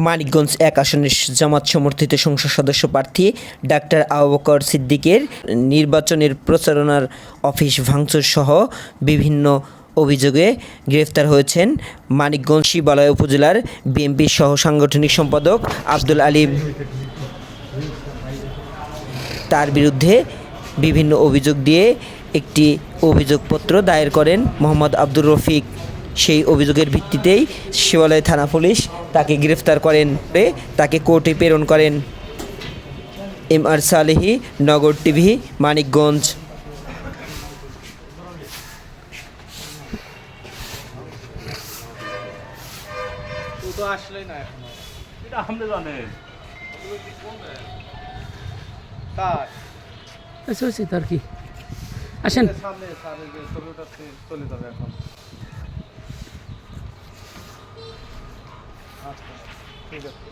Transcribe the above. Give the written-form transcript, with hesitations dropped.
মানিকগঞ্জ ১ আসনের জামাত সমর্থিত সংসদ সদস্য প্রার্থী ডাক্তার আবু বকর সিদ্দিকের নির্বাচনের প্রচারণার অফিস ভাঙচুর সহ বিভিন্ন অভিযোগে গ্রেফতার হয়েছেন মানিকগঞ্জ শিবালয় উপজেলার বিএনপির সহ সাংগঠনিক সম্পাদক আব্দুল আলিম। তার বিরুদ্ধে বিভিন্ন অভিযোগ দিয়ে একটি অভিযোগপত্র দায়ের করেন মোহাম্মদ আব্দুর রফিক। সেই অভিযোগের ভিত্তিতেই শিবালয় থানা পুলিশ তাকে গ্রেফতার করেন, তাকে কোর্টে প্রেরণ করেন। MR সালেহী, নগর টিভি, মানিকগঞ্জ। তার কি আসেন চলে যাবে এখন। ঠিক আছে।